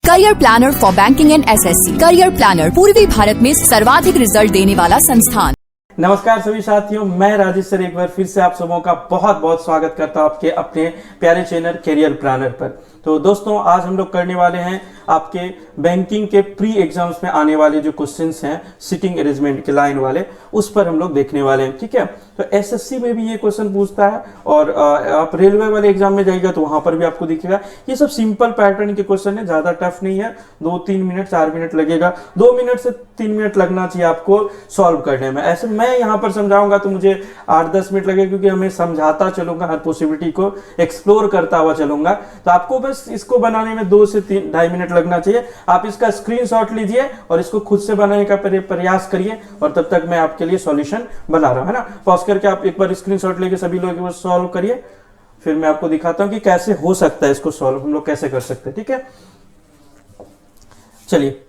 Career planner for banking and SSC. Career planner पूर्वी भारत में सर्वाधिक रिजल्ट देने वाला संस्थान। नमस्कार सभी साथियों, मैं राजेश सर एक बार फिर से आप सबों का बहुत बहुत स्वागत करता हूं आपके अपने प्यारे चैनल करियर प्लानर पर। तो दोस्तों, आज हम लोग करने वाले हैं आपके बैंकिंग के प्री एग्जाम्स में आने वाले जो क्वेश्चंस हैं सिटिंग अरेंजमेंट के लाइन वाले, उस पर हम लोग देखने वाले हैं। ठीक है, तो एसएससी में भी ये क्वेश्चन पूछता है और आप रेलवे वाले एग्जाम में जाइएगा तो वहां पर भी आपको दिखेगा। ये सब सिंपल पैटर्न के क्वेश्चन है, ज्यादा टफ नहीं है। 2-3 मिनट 4 मिनट लगेगा, 2 मिनट से 3 मिनट लगना चाहिए आपको सॉल्व करने में। ऐसे मैं यहाँ पर समझाऊंगा तो मुझे 8-10 मिनट लगेगा, क्योंकि हमें समझाता चलूंगा, हर पॉसिबिलिटी को एक्सप्लोर करता हुआ चलूंगा। तो आपको बस इसको बनाने में 2 से 2.5 मिनट लगना चाहिए। आप इसका स्क्रीनशॉट लीजिए और इसको खुद से बनाने का प्रयास करिए, और तब तक मैं आपके लिए सॉल्यूशन बना रहा हूं, है ना। पॉज करके आप एक बार स्क्रीनशॉट लेके सभी लोग सॉल्व करिए, फिर मैं आपको दिखाता हूं कि कैसे हो सकता है इसको सॉल्व, हम लोग कैसे कर सकते हैं। ठीक है, चलिए,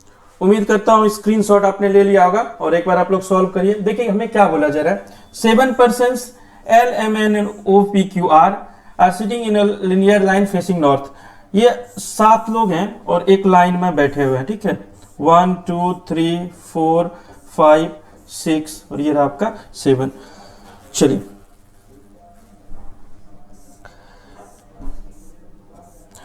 उम्मीद करता हूं स्क्रीनशॉट आपने ले लिया होगा और एक बार आप लोग सॉल्व करिए। देखिए हमें क्या बोला जा रहा है। 7 persons L, M, N and O, P, Q, R are sitting in a linear line facing north। ये 7 लोग हैं और एक लाइन में बैठे हुए हैं। ठीक है, 1 2 3 4 5 6 और ये रहा आपका 7। चलिए,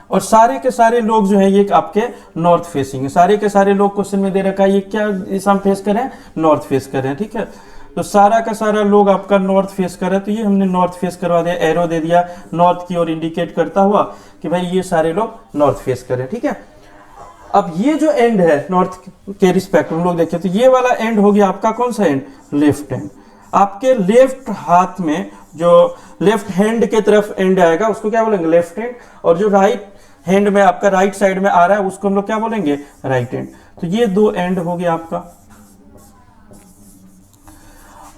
और सारे के सारे लोग जो है ये आपके नॉर्थ फेसिंग है। सारे के सारे लोग क्वेश्चन में दे रखा है ये क्या हम फेस कर रहे हैं, नॉर्थ फेस कर रहे हैं। ठीक है, तो सारा का सारा लोग आपका नॉर्थ फेस कर रहा है, तो ये हमने नॉर्थ फेस करवा दिया, एरो दे दिया नॉर्थ की ओर इंडिकेट करता हुआ कि भाई ये सारे लोग नॉर्थ फेस कर रहे हैं। ठीक है, अब ये जो एंड है नॉर्थ के रिस्पेक्ट हम लोग देखें तो ये वाला एंड हो गया आपका कौन सा एंड, लेफ्ट एंड। आपके लेफ्ट हाथ में जो लेफ्ट हैंड के तरफ एंड आएगा उसको क्या बोलेंगे, लेफ्ट हैंड, और जो राइट हैंड में आपका राइट साइड में आ रहा है उसको हम लोग क्या बोलेंगे, राइट हैंड। तो ये 2 एंड हो गया आपका।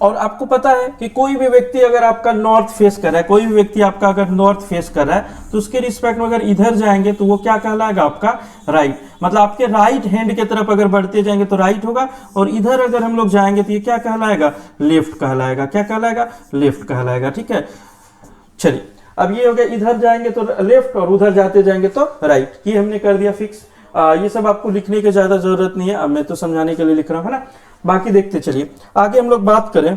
और आपको पता है कि कोई भी व्यक्ति अगर आपका नॉर्थ फेस कर रहा है, कोई भी व्यक्ति आपका अगर नॉर्थ फेस कर रहा है तो उसके रिस्पेक्ट में अगर इधर जाएंगे तो वो क्या कहलाएगा, आपका राइट। मतलब आपके राइट हैंड के तरफ अगर बढ़ते जाएंगे तो राइट होगा, और इधर अगर हम लोग जाएंगे तो ये क्या कहलाएगा, लेफ्ट कहलाएगा। क्या कहलाएगा, लेफ्ट कहलाएगा। ठीक है, चलिए, अब ये हो गया, इधर जाएंगे तो लेफ्ट और उधर जाते जाएंगे तो राइट। ये हमने कर दिया फिक्स। ये सब आपको लिखने की ज्यादा जरूरत नहीं है, अब मैं तो समझाने के लिए लिख रहा हूं, है ना। बाकी देखते चलिए आगे हम लोग बात करें।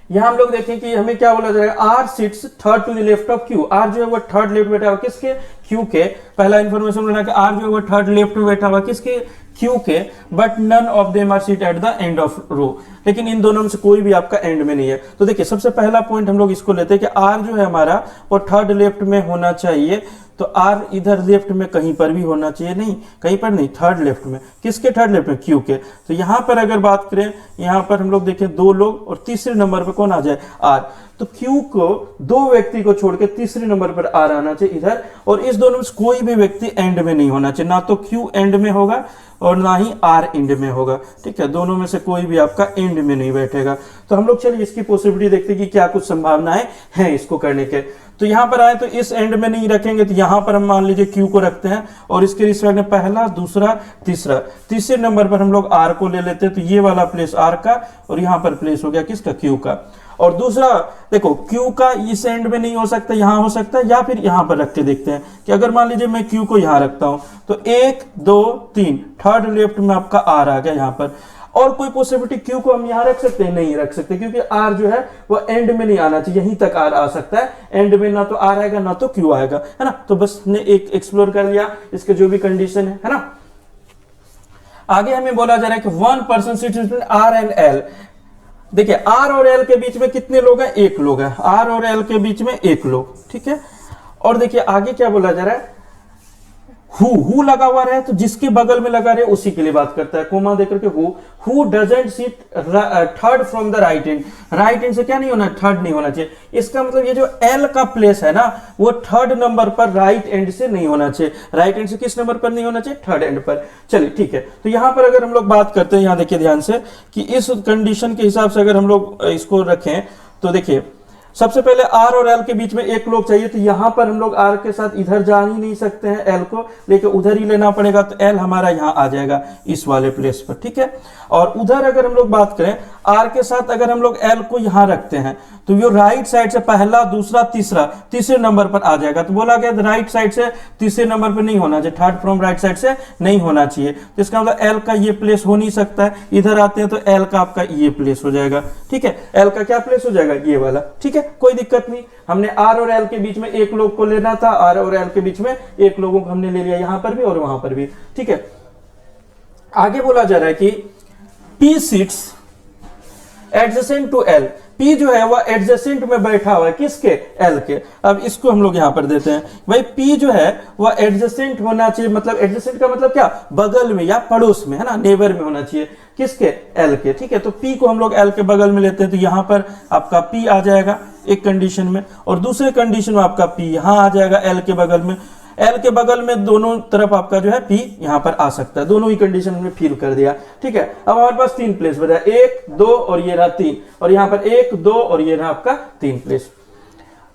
यहां हम लोग देखें कि हमें क्या बोला जाएगा, R sits third to the left of Q. R जो है वो थर्ड लेफ्ट बैठा हुआ किसके, क्यू के। पहला इंफॉर्मेशन मिला कि आर जो है वो थर्ड लेफ्ट में बैठा हुआ किसके, क्यू के। But none of them are seat at the end of row. लेकिन इन दोनों में से कोई भी आपका एंड में नहीं है। तो देखिए सबसे पहला पॉइंट हम लोग इसको लेते हैं कि आर जो है हमारा वो थर्ड लेफ्ट में होना चाहिए। तो आर इधर लेफ्ट में कहीं पर भी होना चाहिए, नहीं कहीं पर नहीं, थर्ड लेफ्ट में। किसके थर्ड लेफ्ट में, क्यू के। तो यहां पर अगर बात करें, यहां पर हम लोग देखें 2 लोग और तीसरे नंबर पर कौन आ जाए, आर। तो क्यू को 2 व्यक्ति को छोड़ के तीसरे नंबर पर आर आना चाहिए इधर, और इस दोनों में कोई भी व्यक्ति एंड में नहीं होना चाहिए। ना तो क्यू एंड में होगा और ना ही आर एंड में होगा। ठीक है, दोनों में से कोई भी आपका एंड में नहीं बैठेगा। तो हम लोग चलिए इसकी पॉसिबिलिटी देखते हैं कि क्या कुछ संभावनाएं हैं इसको करने के। तो यहां पर आए तो इस एंड में नहीं रखेंगे, तो यहां पर हम मान लीजिए क्यू को रखते हैं और इसके रिस्पेक्ट में पहला, दूसरा, तीसरा। तीसरे नंबर पर हम लोग आर को ले लेते हैं, तो ये वाला प्लेस आर का और यहां पर प्लेस हो गया किसका, क्यू का। और दूसरा देखो, क्यू का इस एंड में नहीं हो सकता, यहां हो सकता है, या फिर यहां पर रख के देखते हैं कि अगर मान लीजिए मैं क्यू को यहां रखता हूं तो 1 2 3 थर्ड लेफ्ट में आपका आर आ गया यहां पर। और कोई पॉसिबिलिटी क्यू को हम यहां रख सकते हैं, नहीं रख सकते, क्योंकि आर जो है वो एंड में नहीं आना चाहिए, यहीं तक आर आ सकता है। एंड में ना तो आर आएगा ना तो क्यू आएगा, है ना। तो बस ने एक एक्सप्लोर कर लिया इसके जो भी कंडीशन है ना। आगे हमें बोला जा रहा है कि 1 person sits between R and L. देखिए आर और एल के बीच में कितने लोग हैं, 1 लोग है। आर और एल के बीच में 1 लोग, ठीक है। और देखिए आगे क्या बोला जा रहा है, हु लगा हुआ रहे तो जिसके बगल में लगा रहे उसी के लिए बात करता है, कोमा देकर के who doesn't sit third from the right end. Right end से क्या नहीं होना, थर्ड नहीं होना चाहिए। इसका मतलब ये जो एल का प्लेस है ना वो थर्ड नंबर पर राइट एंड से नहीं होना चाहिए। राइट एंड से किस नंबर पर नहीं होना चाहिए, थर्ड एंड पर। चलिए ठीक है, तो यहां पर अगर हम लोग बात करते हैं, यहां देखिए ध्यान से कि इस कंडीशन के हिसाब से अगर हम लोग इसको रखें तो देखिए सबसे पहले आर और एल के बीच में एक लोग चाहिए, तो यहां पर हम लोग आर के साथ इधर जा ही नहीं सकते हैं, एल को लेके उधर ही लेना पड़ेगा, तो एल हमारा यहां आ जाएगा इस वाले प्लेस पर, ठीक है। और उधर अगर हम लोग बात करें आर के साथ, अगर हम लोग एल को यहां रखते हैं तो ये राइट साइड से पहला, दूसरा, तीसरा, तीसरे नंबर पर आ जाएगा। तो बोला गया राइट साइड से तीसरे नंबर पर नहीं होना चाहिए, थर्ड फ्रॉम राइट साइड से नहीं होना चाहिए, तो इसका मतलब एल का ये प्लेस हो नहीं सकता है। इधर आते हैं तो एल का आपका ये प्लेस हो जाएगा, ठीक है। एल का क्या प्लेस हो जाएगा, ये वाला, ठीक है, कोई दिक्कत नहीं। हमने आर और एल के बीच में एक लोग को लेना था, आर और एल के बीच में एक लोगों को हमने ले लिया, यहां पर भी और वहां पर भी, ठीक है। आगे बोला जा रहा है कि P sits adjacent to L, P जो है वह एडजेसेंट में बैठा हुआ है किसके, L के। अब इसको हम लोग यहां पर देते हैं, भाई P जो है वह एडजेसेंट होना चाहिए, मतलब एडजेसेंट का मतलब क्या, बगल में या पड़ोस में, है ना, नेबर में होना चाहिए, किसके, L के, ठीक है। तो P को हम लोग L के बगल में लेते हैं, तो यहां पर आपका P आ जाएगा एक कंडीशन में, और दूसरे कंडीशन में आपका P यहां आ जाएगा L के बगल में। L के बगल में दोनों तरफ आपका जो है P यहां पर आ सकता है, दोनों ही कंडीशन में फिल कर दिया, ठीक है। अब हमारे पास 3 प्लेस बचा, 1, 2 और ये रहा 3, और यहां पर 1, 2 और ये रहा आपका 3 प्लेस।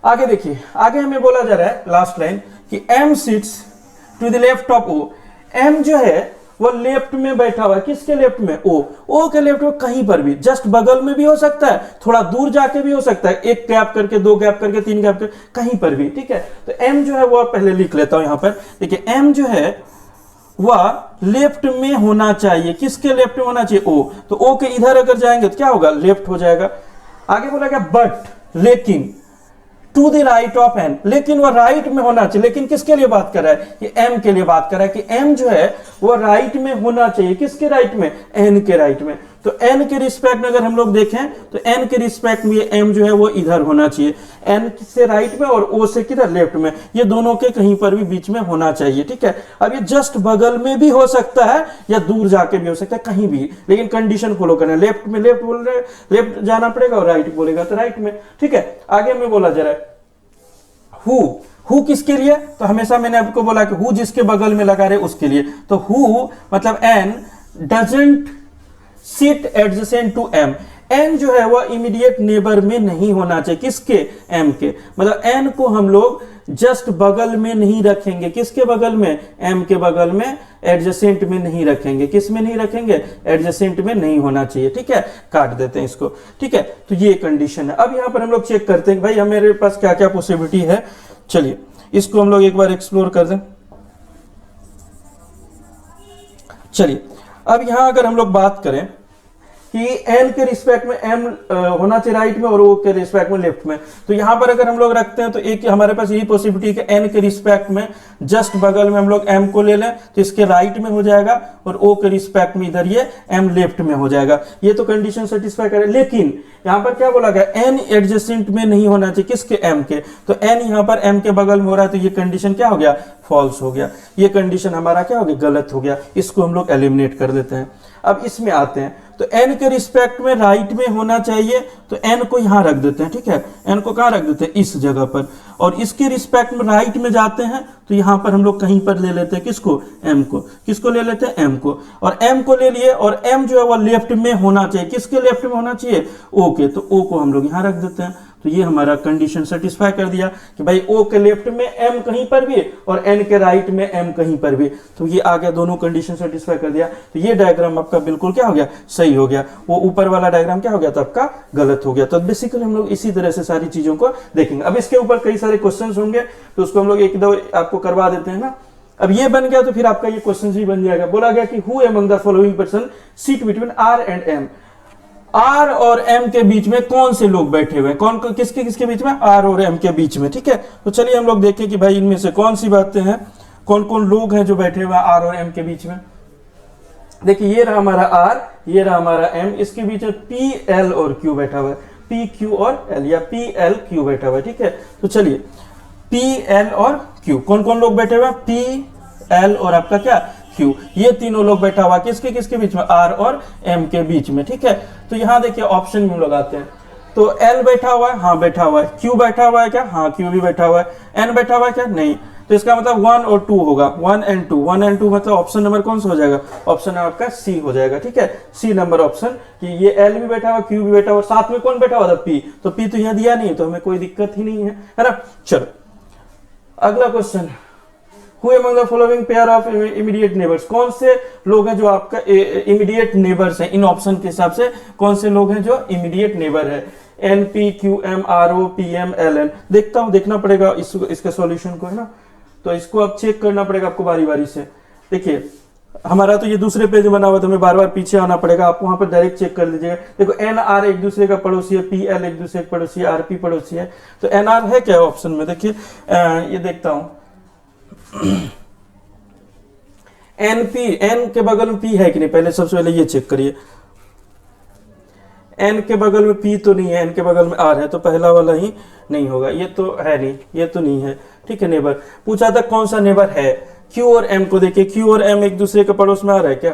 आगे देखिए, आगे हमें बोला जा रहा है लास्ट लाइन कि M sits to the left of O, M जो है वो लेफ्ट में बैठा हुआ है, किसके लेफ्ट में, O के लेफ्ट में, कहीं पर भी, जस्ट बगल में भी हो सकता है, थोड़ा दूर जाके भी हो सकता है, एक गैप करके, 2 गैप करके, 3 गैप करके, कहीं पर भी, ठीक है। तो M जो है वो पहले लिख लेता हूं यहां पर, देखिए M जो है वह लेफ्ट में होना चाहिए, किसके लेफ्ट में होना चाहिए, O, तो O के इधर अगर जाएंगे तो क्या होगा, लेफ्ट हो जाएगा। आगे बोला गया बट, लेकिन to the right of N, लेकिन वह राइट में होना चाहिए, लेकिन किसके लिए बात कर रहा है, कि एम के लिए बात कर रहा है, कि एम जो है वो राइट में होना चाहिए, किसके राइट में, एन के राइट में। तो एन के रिस्पेक्ट में अगर हम लोग देखें तो एन के रिस्पेक्ट में ये एम जो है वो इधर होना चाहिए, एन से राइट में और ओ से किधर, लेफ्ट में, ये दोनों के कहीं पर भी बीच में होना चाहिए, ठीक है। अब ये जस्ट बगल में भी हो सकता है या दूर जाके भी हो सकता है, कहीं भी, लेकिन कंडीशन फॉलो करना है, लेफ्ट में लेफ्ट बोल रहे, लेफ्ट जाना पड़ेगा, और राइट बोलेगा तो राइट में, ठीक है। आगे में बोला जा रहा है हु किसके लिए, तो हमेशा मैंने आपको बोला कि हु जिसके बगल में लगा रहे उसके लिए, तो हु मतलब N doesn't sit adjacent to M, N जो है वह इमीडिएट नेबर में नहीं होना चाहिए, किसके, एम के, मतलब एन को हम लोग जस्ट बगल में नहीं रखेंगे, किसके बगल में, एम के बगल में, एडजेसेंट में नहीं रखेंगे, किस में नहीं रखेंगे, एडजेसेंट में नहीं होना चाहिए, ठीक है। काट देते हैं इसको, ठीक है। तो ये कंडीशन है। अब यहां पर हम लोग चेक करते हैं भाई हमारे पास क्या क्या पॉसिबिलिटी है, चलिए इसको हम लोग एक बार एक्सप्लोर कर दें। चलिए अब यहां अगर हम लोग बात करें कि एन के रिस्पेक्ट में एम होना चाहिए राइट में और ओ के रिस्पेक्ट में लेफ्ट में, तो यहां पर अगर हम लोग रखते हैं तो एक हमारे पास यही पॉसिबिलिटी है कि एन के रिस्पेक्ट में जस्ट बगल में हम लोग एम को ले लें तो इसके राइट में हो जाएगा, और ओ के रिस्पेक्ट में इधर ये एम लेफ्ट में हो जाएगा, ये तो कंडीशन सेटिस्फाई करे। लेकिन यहां पर क्या बोला गया, एन एडजेसेंट में नहीं होना चाहिए, किसके, एम के, तो एन यहां पर एम के बगल में हो रहा है, तो ये कंडीशन क्या हो गया, फॉल्स हो गया, ये कंडीशन हमारा क्या हो गया, गलत हो गया, इसको हम लोग एलिमिनेट कर देते हैं। अब इसमें आते हैं, तो n के रिस्पेक्ट में राइट में होना चाहिए, तो n को यहां रख देते हैं, ठीक है, n को कहां रख देते हैं, इस जगह पर, और इसके रिस्पेक्ट में राइट में जाते हैं तो यहां पर हम लोग कहीं पर ले लेते हैं, किसको, m को, किसको ले लेते हैं, m को, और m को ले लिए, और m जो है वो लेफ्ट में होना चाहिए, किसके लेफ्ट में होना चाहिए, o के, तो o को हम लोग यहां रख देते हैं। तो ये हमारा कंडीशन सेटिस्फाई कर दिया कि भाई O के लेफ्ट में M कहीं पर भी और N के राइट में M कहीं पर भी, तो ये आ गया, दोनों कंडीशन सेटिस्फाई कर दिया। तो ये डायग्राम आपका बिल्कुल क्या हो गया, सही हो गया, वो ऊपर वाला डायग्राम क्या हो गया था, आपका गलत हो गया। तो बेसिकली हम लोग इसी तरह से सारी चीजों को देखेंगे। अब इसके ऊपर कई सारे क्वेश्चंस होंगे तो उसको हम लोग एक दो आपको करवा देते हैं ना। अब ये बन गया तो फिर आपका ये क्वेश्चन भी बन जाएगा। बोला गया कि who among the following person sit between R and M, R और M के बीच में कौन से लोग बैठे हुए हैं, कौन किसके किसके बीच में, R और M के बीच में, ठीक है। तो चलिए हम लोग देखें कि भाई इनमें से कौन सी बातें हैं, कौन कौन लोग हैं जो बैठे हुए हैं R और M के बीच में। देखिए ये रहा हमारा R, ये रहा हमारा M, इसके बीच में P, L और Q बैठा हुआ है, P, Q और L, या P, L, Q बैठा हुआ है, ठीक है। तो चलिए P, L और Q, कौन कौन लोग बैठे हुए हैं, P, L और आपका क्या, Q, ये तीनों लोग बैठा हुआ किसके किसके बीच में, R और M के बीच में, ठीक है। तो यहां देखिए ऑप्शन में हम लोग आते हैं, तो L बैठा हुआ है, हाँ बैठा हुआ है, Q बैठा हुआ है क्या, हाँ Q भी बैठा हुआ है, N बैठा हुआ है क्या, नहीं, तो इसका मतलब 1 और 2 होगा, 1 and 2, 1 and 2 मतलब ऑप्शन नंबर कौन सा हो जाएगा, ऑप्शन नंबर आपका सी हो जाएगा, ठीक है, सी नंबर ऑप्शन, कि ये एल भी बैठा हुआ, क्यू भी बैठा हुआ, साथ में कौन बैठा हुआ था, पी, तो पी तो यहाँ दिया नहीं, तो हमें कोई दिक्कत ही नहीं है ना। चलो अगला question, who among the following pair of immediate neighbours, कौन से लोग हैं जो आपका इमीडिएट नेबर्स हैं, इन ऑप्शन के हिसाब से कौन से लोग हैं जो इमीडिएट नेबर है, N P Q M R O P M L N, देखता हूं, देखना पड़ेगा इसके सॉल्यूशन को, है ना, तो इसको अब चेक करना पड़ेगा आपको बारी बारी से। देखिए हमारा तो ये दूसरे पेज में बना हुआ, तो हमें बार बार पीछे आना पड़ेगा, आप वहां पर डायरेक्ट चेक कर लीजिएगा। देखो एन आर एक दूसरे का पड़ोसी है, पी एल एक दूसरे का पड़ोसी है, आर पी पड़ोसी है, तो एन आर है क्या ऑप्शन में, देखिए ये देखता हूं, एन पी, एन के बगल में पी है कि नहीं, पहले सबसे पहले ये चेक करिए, एन के बगल में पी तो नहीं है, एन के बगल में आर है, तो पहला वाला ही नहीं होगा, ये तो है नहीं, ये तो नहीं है, ठीक है। नेबर पूछा था कौन सा नेबर है, क्यू और एम को देखिए, क्यू और एम एक दूसरे के पड़ोस में आ रहा है क्या,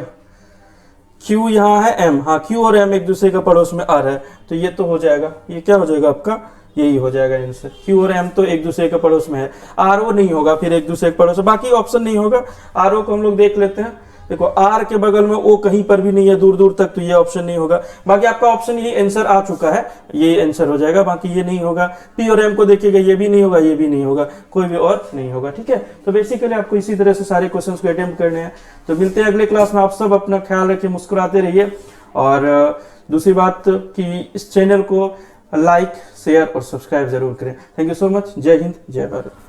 क्यू यहाँ है, एम, हाँ क्यू और एम एक दूसरे के पड़ोस में आ रहा है, तो ये तो हो जाएगा, ये क्या हो जाएगा आपका, यही हो जाएगा आंसर, क्यू और एम तो एक दूसरे के पड़ोस में है, आर ओ नहीं होगा, फिर एक दूसरे के पड़ोस, बाकी ऑप्शन नहीं होगा। आर ओ को हम लोग देख लेते हैं, देखो आर के बगल में ओ कहीं पर भी नहीं है दूर दूर तक, तो ये ऑप्शन नहीं होगा। बाकी आपका ऑप्शन ये आंसर आ चुका है, ये आंसर हो जाएगा, बाकी ये नहीं होगा। पी और एम को देखिएगा, ये भी नहीं होगा, ये भी नहीं होगा, कोई भी और नहीं होगा, ठीक है। तो बेसिकली आपको इसी तरह से सारे क्वेश्चंस को अटेम्प्ट करने हैं। तो मिलते हैं अगले क्लास में, आप सब अपना ख्याल रखिए, मुस्कुराते रहिए, और दूसरी बात कि इस चैनल को लाइक शेयर और सब्सक्राइब जरूर करें। थैंक यू सो मच, जय हिंद जय भारत।